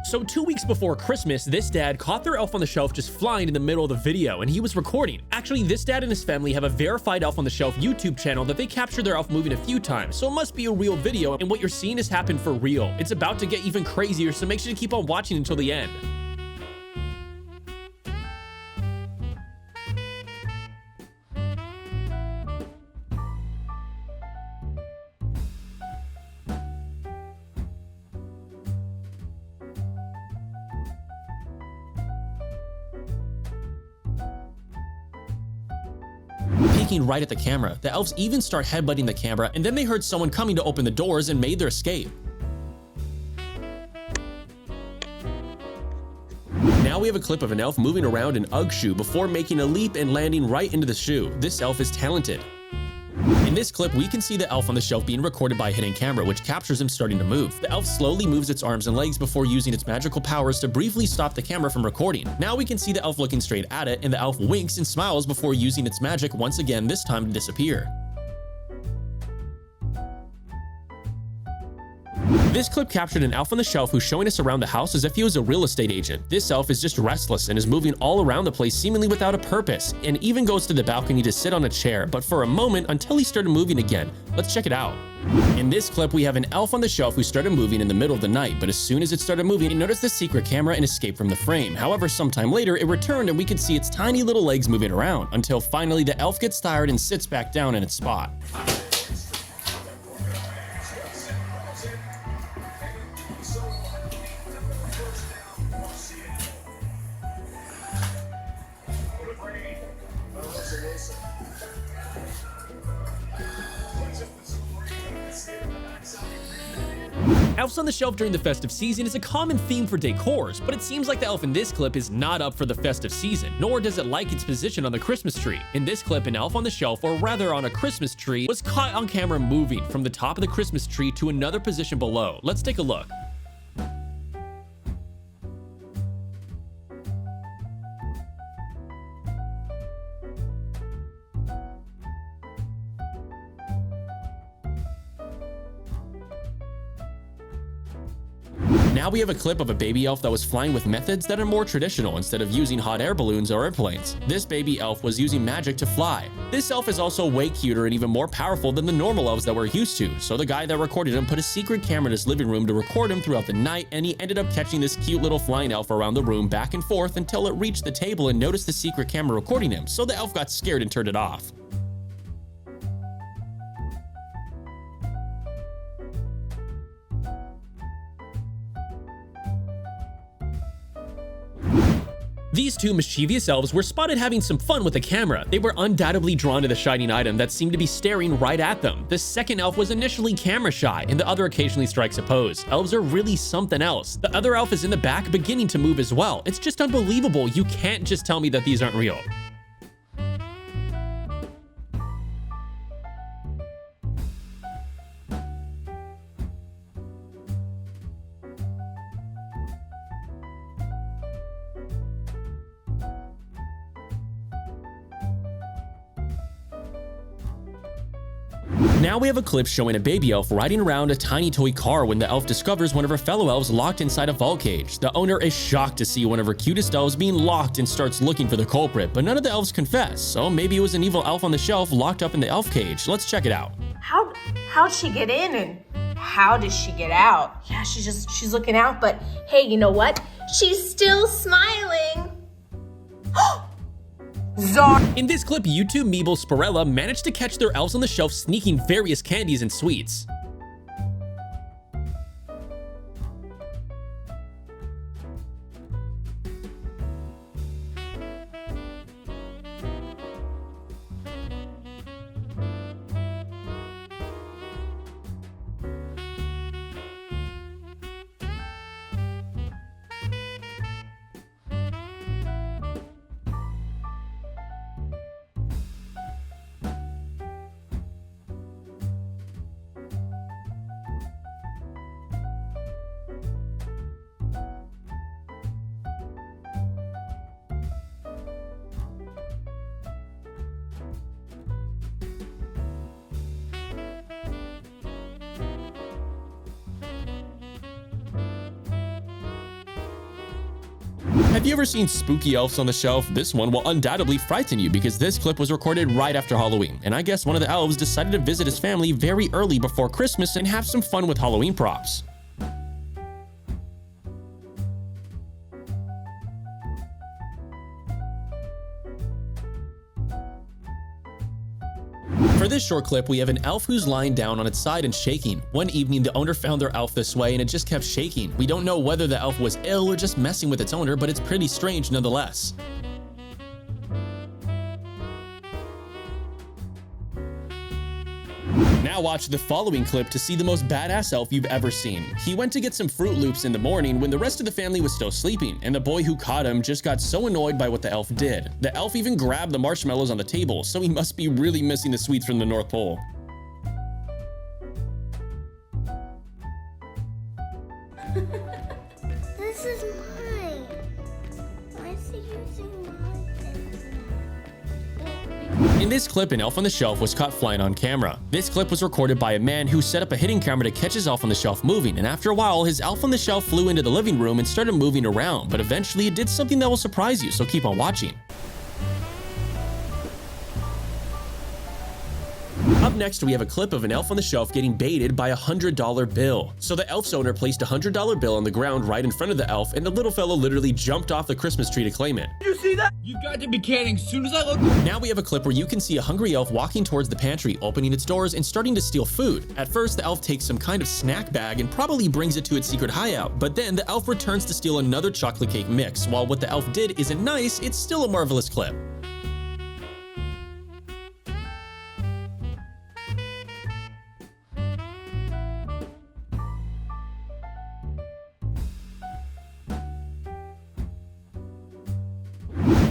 So 2 weeks before Christmas, this dad caught their elf on the shelf just flying in the middle of the video, and he was recording. Actually, this dad and his family have a verified Elf on the Shelf YouTube channel that they captured their elf moving a few times, so it must be a real video, and what you're seeing has happened for real. It's about to get even crazier, so make sure to keep on watching until the end. Peeking right at the camera, the elves even start headbutting the camera, and then they heard someone coming to open the doors and made their escape. Now we have a clip of an elf moving around an UGG shoe before making a leap and landing right into the shoe. This elf is talented. In this clip, we can see the elf on the shelf being recorded by a hidden camera, which captures him starting to move. The elf slowly moves its arms and legs before using its magical powers to briefly stop the camera from recording. Now we can see the elf looking straight at it, and the elf winks and smiles before using its magic once again, this time to disappear. This clip captured an elf on the shelf who's showing us around the house as if he was a real estate agent. This elf is just restless and is moving all around the place seemingly without a purpose, and even goes to the balcony to sit on a chair, but for a moment until he started moving again. Let's check it out. In this clip, we have an elf on the shelf who started moving in the middle of the night, but as soon as it started moving, it noticed the secret camera and escaped from the frame. However, sometime later, it returned and we could see its tiny little legs moving around, until finally the elf gets tired and sits back down in its spot. Elves on the shelf during the festive season is a common theme for decors, but it seems like the elf in this clip is not up for the festive season, nor does it like its position on the Christmas tree. In this clip, an elf on the shelf, or rather on a Christmas tree, was caught on camera moving from the top of the Christmas tree to another position below. Let's take a look. Now we have a clip of a baby elf that was flying with methods that are more traditional instead of using hot air balloons or airplanes. This baby elf was using magic to fly. This elf is also way cuter and even more powerful than the normal elves that we're used to, so the guy that recorded him put a secret camera in his living room to record him throughout the night, and he ended up catching this cute little flying elf around the room back and forth until it reached the table and noticed the secret camera recording him, so the elf got scared and turned it off. These two mischievous elves were spotted having some fun with the camera. They were undoubtedly drawn to the shining item that seemed to be staring right at them. The second elf was initially camera shy, and the other occasionally strikes a pose. Elves are really something else. The other elf is in the back beginning to move as well. It's just unbelievable. You can't just tell me that these aren't real. Now we have a clip showing a baby elf riding around a tiny toy car when the elf discovers one of her fellow elves locked inside a vault cage. The owner is shocked to see one of her cutest elves being locked and starts looking for the culprit, but none of the elves confess, so maybe it was an evil elf on the shelf locked up in the elf cage. Let's check it out. How'd she get in and how does she get out? Yeah, she's looking out, but hey, you know what? She's still smiling. In this clip, YouTube Meeble Spirella managed to catch their elves on the shelf sneaking various candies and sweets. Have you ever seen spooky elves on the shelf? This one will undoubtedly frighten you because this clip was recorded right after Halloween, and I guess one of the elves decided to visit his family very early before Christmas and have some fun with Halloween props. For this short clip, we have an elf who's lying down on its side and shaking. One evening, the owner found their elf this way and it just kept shaking. We don't know whether the elf was ill or just messing with its owner, but it's pretty strange nonetheless. Now watch the following clip to see the most badass elf you've ever seen. He went to get some Fruit Loops in the morning when the rest of the family was still sleeping, and the boy who caught him just got so annoyed by what the elf did. The elf even grabbed the marshmallows on the table, so he must be really missing the sweets from the North Pole. This is mine. Why is he using mine? In this clip, an elf on the shelf was caught flying on camera. This clip was recorded by a man who set up a hidden camera to catch his elf on the shelf moving, and after a while, his elf on the shelf flew into the living room and started moving around, but eventually it did something that will surprise you, so keep on watching. Up next, we have a clip of an elf on the shelf getting baited by a $100 bill. So the elf's owner placed a $100 bill on the ground right in front of the elf, and the little fellow literally jumped off the Christmas tree to claim it. You see that? You got to be kidding. As soon as I look. Now we have a clip where you can see a hungry elf walking towards the pantry, opening its doors and starting to steal food. At first, the elf takes some kind of snack bag and probably brings it to its secret hideout, but then the elf returns to steal another chocolate cake mix. While what the elf did isn't nice, it's still a marvelous clip.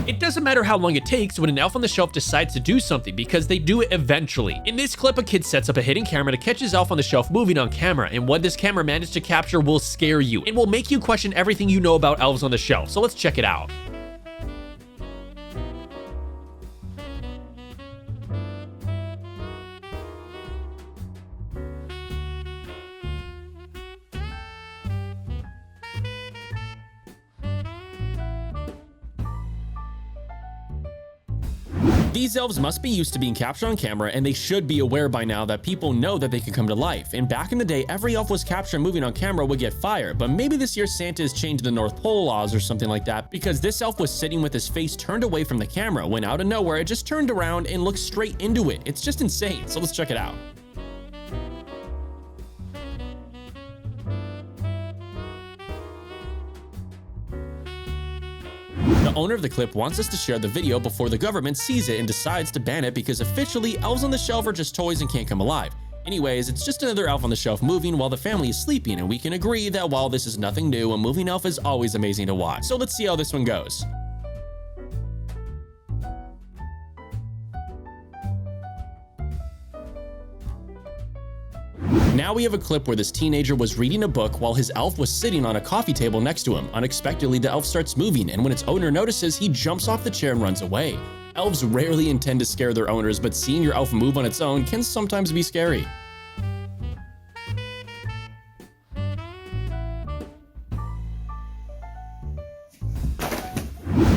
It doesn't matter how long it takes when an elf on the shelf decides to do something because they do it eventually. In this clip, a kid sets up a hidden camera to catch his elf on the shelf moving on camera, and what this camera managed to capture will scare you and will make you question everything you know about elves on the shelf, so let's check it out. These elves must be used to being captured on camera, and they should be aware by now that people know that they can come to life. And back in the day, every elf was captured moving on camera would get fired, but maybe this year Santa has changed the North Pole laws or something like that, because this elf was sitting with his face turned away from the camera when out of nowhere it just turned around and looked straight into it. It's just insane, so let's check it out. The owner of the clip wants us to share the video before the government sees it and decides to ban it because officially elves on the shelf are just toys and can't come alive. Anyways, it's just another elf on the shelf moving while the family is sleeping, and we can agree that while this is nothing new, a moving elf is always amazing to watch. So let's see how this one goes. Now we have a clip where this teenager was reading a book while his elf was sitting on a coffee table next to him. Unexpectedly, the elf starts moving, and when its owner notices, he jumps off the chair and runs away. Elves rarely intend to scare their owners, but seeing your elf move on its own can sometimes be scary.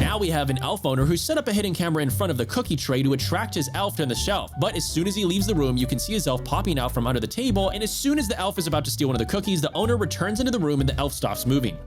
Now we have an elf owner who set up a hidden camera in front of the cookie tray to attract his elf to the shelf. But as soon as he leaves the room, you can see his elf popping out from under the table, and as soon as the elf is about to steal one of the cookies, the owner returns into the room and the elf stops moving.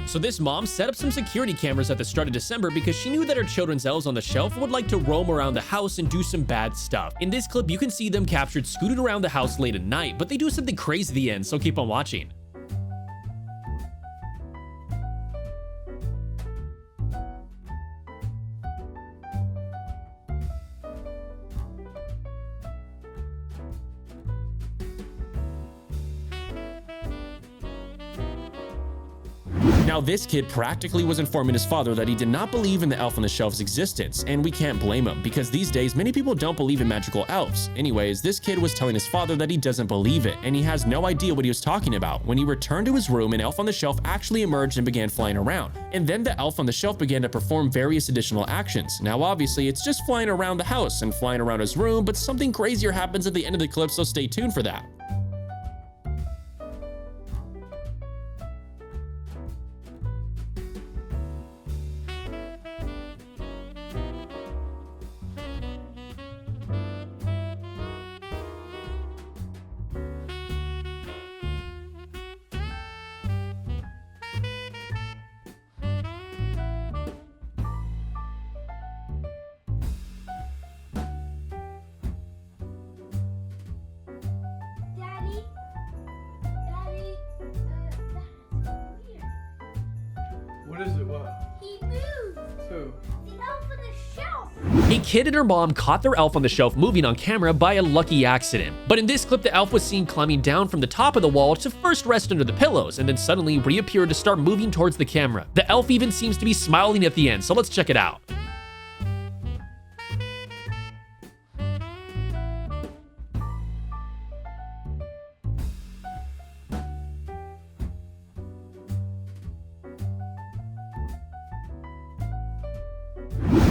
So this mom set up some security cameras at the start of December because she knew that her children's elves on the shelf would like to roam around the house and do some bad stuff. In this clip, you can see them captured scooting around the house late at night, but they do something crazy at the end, so keep on watching. Now this kid practically was informing his father that he did not believe in the elf on the shelf's existence, and we can't blame him because these days many people don't believe in magical elves. Anyways, this kid was telling his father that he doesn't believe it, and he has no idea what he was talking about. When he returned to his room, an elf on the shelf actually emerged and began flying around, and then the elf on the shelf began to perform various additional actions. Now obviously it's just flying around the house and flying around his room, but something crazier happens at the end of the clip, so stay tuned for that. What is it? What? He moved. Who? The elf on the shelf. A kid and her mom caught their elf on the shelf moving on camera by a lucky accident. But in this clip, the elf was seen climbing down from the top of the wall to first rest under the pillows and then suddenly reappear to start moving towards the camera. The elf even seems to be smiling at the end, so let's check it out.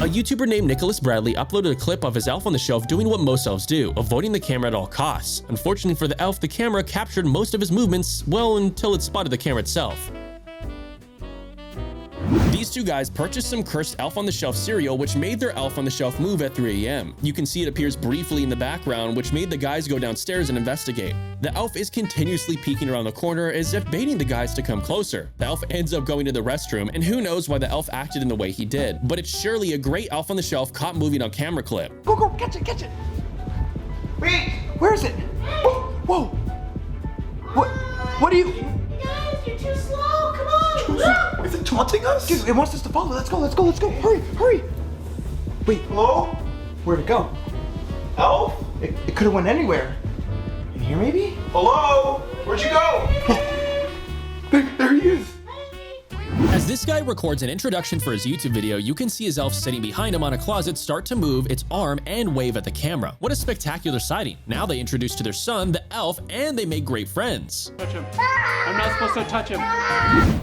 A YouTuber named Nicholas Bradley uploaded a clip of his elf on the shelf doing what most elves do, avoiding the camera at all costs. Unfortunately for the elf, the camera captured most of his movements, well, until it spotted the camera itself. These two guys purchased some cursed elf on the shelf cereal, which made their elf on the shelf move at 3 a.m. You can see it appears briefly in the background, which made the guys go downstairs and investigate. The elf is continuously peeking around the corner as if baiting the guys to come closer. The elf ends up going to the restroom, and who knows why the elf acted in the way he did. But it's surely a great elf on the shelf caught moving on camera clip. Go, catch it, catch it. Wait, where is it? Whoa. What are you? Guys, you're too slow. Come on. Is it taunting us? Dude, it wants us to follow. Let's go. Hurry. Wait, hello? Where'd it go? Elf? It could have went anywhere. In here, maybe? Hello? Where'd you go? There he is. As this guy records an introduction for his YouTube video, you can see his elf sitting behind him on a closet start to move its arm and wave at the camera. What a spectacular sighting. Now they introduce to their son, the elf, and they make great friends. Touch him. I'm not supposed to touch him.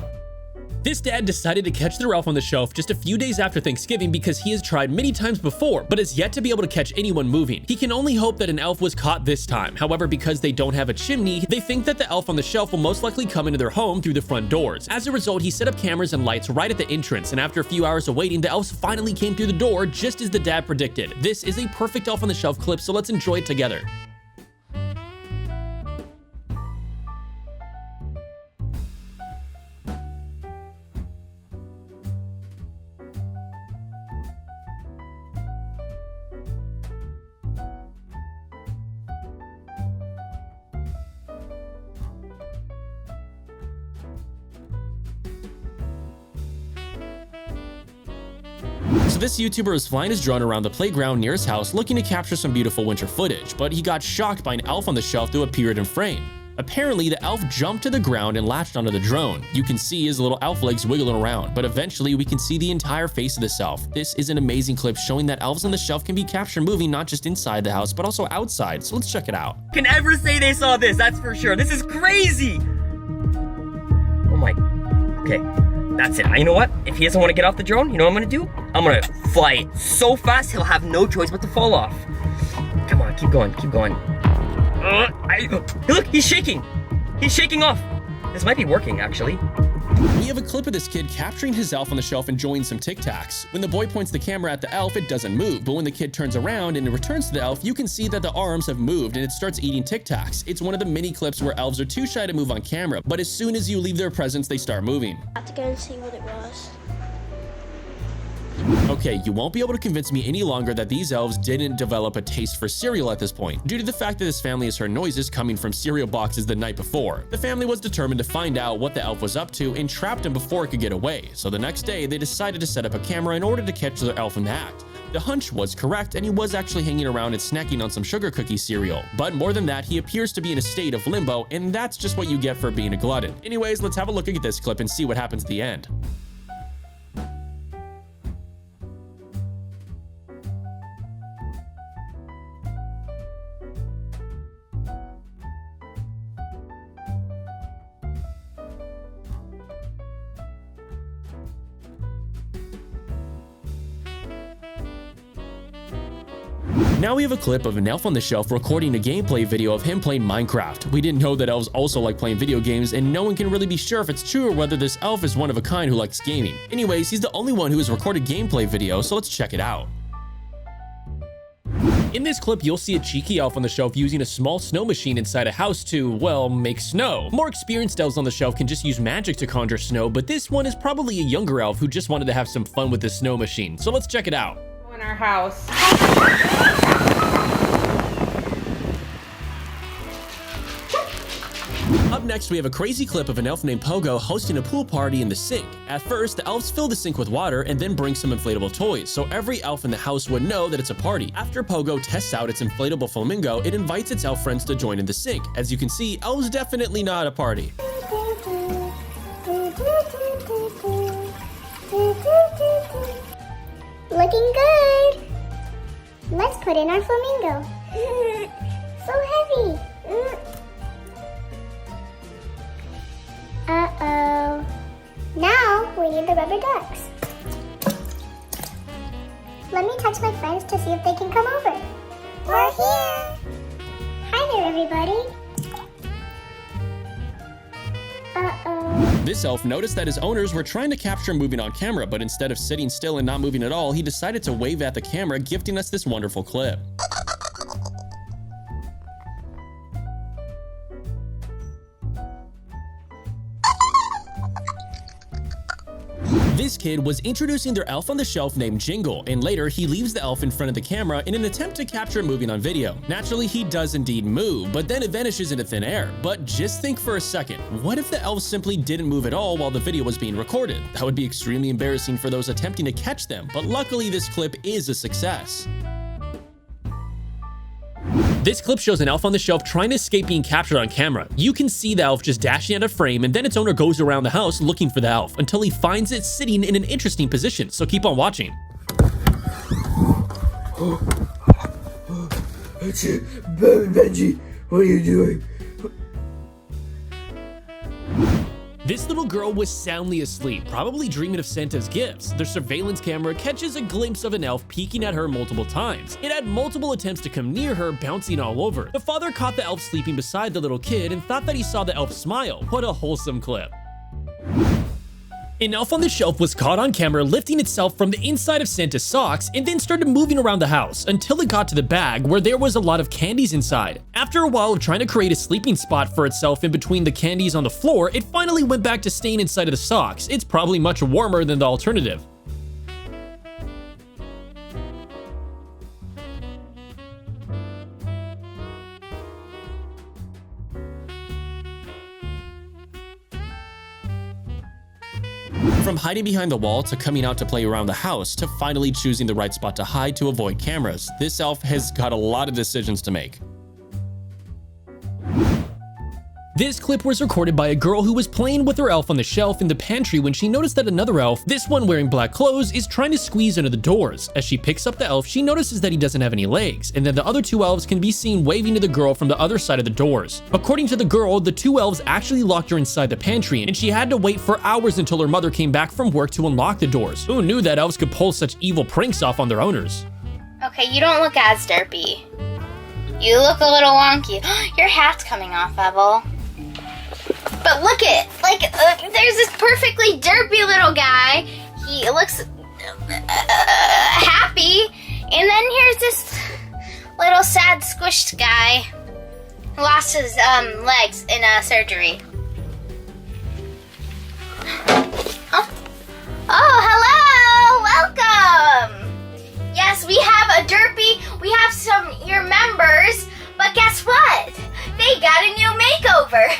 This dad decided to catch their elf on the shelf just a few days after Thanksgiving because he has tried many times before, but has yet to be able to catch anyone moving. He can only hope that an elf was caught this time. However, because they don't have a chimney, they think that the elf on the shelf will most likely come into their home through the front doors. As a result, he set up cameras and lights right at the entrance, and after a few hours of waiting, the elves finally came through the door just as the dad predicted. This is a perfect elf on the shelf clip, so let's enjoy it together. So this YouTuber was flying his drone around the playground near his house looking to capture some beautiful winter footage, but he got shocked by an elf on the shelf that appeared in frame. Apparently, the elf jumped to the ground and latched onto the drone. You can see his little elf legs wiggling around, but eventually we can see the entire face of this elf. This is an amazing clip showing that elves on the shelf can be captured moving not just inside the house, but also outside, so let's check it out. Can ever say they saw this, that's for sure. This is crazy! Oh my, okay, that's it. You know what? If he doesn't want to get off the drone, you know what I'm gonna do? I'm gonna fly so fast, he'll have no choice but to fall off. Come on, keep going, keep going. Look, he's shaking. He's shaking off. This might be working, actually. We have a clip of this kid capturing his elf on the shelf enjoying some Tic Tacs. When the boy points the camera at the elf, it doesn't move, but when the kid turns around and it returns to the elf, you can see that the arms have moved and it starts eating Tic Tacs. It's one of the mini clips where elves are too shy to move on camera, but as soon as you leave their presence, they start moving. I have to go and see what it was. Okay, you won't be able to convince me any longer that these elves didn't develop a taste for cereal at this point, due to the fact that this family has heard noises coming from cereal boxes the night before. The family was determined to find out what the elf was up to and trapped him before it could get away, so the next day they decided to set up a camera in order to catch their elf in the act. The hunch was correct, and he was actually hanging around and snacking on some sugar cookie cereal. But more than that, he appears to be in a state of limbo, and that's just what you get for being a glutton. Anyways, let's have a look at this clip and see what happens at the end. Now we have a clip of an elf on the shelf recording a gameplay video of him playing Minecraft. We didn't know that elves also like playing video games, and no one can really be sure if it's true or whether this elf is one of a kind who likes gaming. Anyways, he's the only one who has recorded gameplay video, so let's check it out. In this clip, you'll see a cheeky elf on the shelf using a small snow machine inside a house to, well, make snow. More experienced elves on the shelf can just use magic to conjure snow, but this one is probably a younger elf who just wanted to have some fun with the snow machine, so let's check it out. In our house. Up next, we have a crazy clip of an elf named Pogo hosting a pool party in the sink. At first, the elves fill the sink with water and then bring some inflatable toys, so every elf in the house would know that it's a party. After Pogo tests out its inflatable flamingo, it invites its elf friends to join in the sink. As you can see, elves definitely know how to party. Looking good. Let's put in our flamingo. So heavy. Uh-oh. Now we need the rubber ducks. Let me touch my friends to see if they can come over. We're here. Hi there, everybody. Uh-oh. This elf noticed that his owners were trying to capture him moving on camera, but instead of sitting still and not moving at all, he decided to wave at the camera, gifting us this wonderful clip. This kid was introducing their elf on the shelf named Jingle, and later he leaves the elf in front of the camera in an attempt to capture moving on video. Naturally, he does indeed move, but then it vanishes into thin air. But just think for a second, what if the elf simply didn't move at all while the video was being recorded? That would be extremely embarrassing for those attempting to catch them, but luckily this clip is a success. This clip shows an elf on the shelf trying to escape being captured on camera. You can see the elf just dashing out of frame, and then its owner goes around the house looking for the elf until he finds it sitting in an interesting position, so keep on watching. Benji, what are you doing? This little girl was soundly asleep, probably dreaming of Santa's gifts. Their surveillance camera catches a glimpse of an elf peeking at her multiple times. It had multiple attempts to come near her, bouncing all over. The father caught the elf sleeping beside the little kid and thought that he saw the elf smile. What a wholesome clip. An elf on the shelf was caught on camera lifting itself from the inside of Santa's socks and then started moving around the house until it got to the bag where there was a lot of candies inside. After a while of trying to create a sleeping spot for itself in between the candies on the floor, it finally went back to staying inside of the socks. It's probably much warmer than the alternative. From hiding behind the wall to coming out to play around the house to finally choosing the right spot to hide to avoid cameras, this elf has got a lot of decisions to make. This clip was recorded by a girl who was playing with her elf on the shelf in the pantry when she noticed that another elf, this one wearing black clothes, is trying to squeeze under the doors. As she picks up the elf, she notices that he doesn't have any legs, and then the other two elves can be seen waving to the girl from the other side of the doors. According to the girl, the two elves actually locked her inside the pantry, and she had to wait for hours until her mother came back from work to unlock the doors. Who knew that elves could pull such evil pranks off on their owners? Okay, you don't look as derpy. You look a little wonky. Your hat's coming off, Evel. But look at, there's this perfectly derpy little guy. He looks happy. And then here's this little sad squished guy who lost his legs in surgery. Oh, hello! Welcome! Yes, we have a derpy. We have your members. But guess what? They got a new makeover.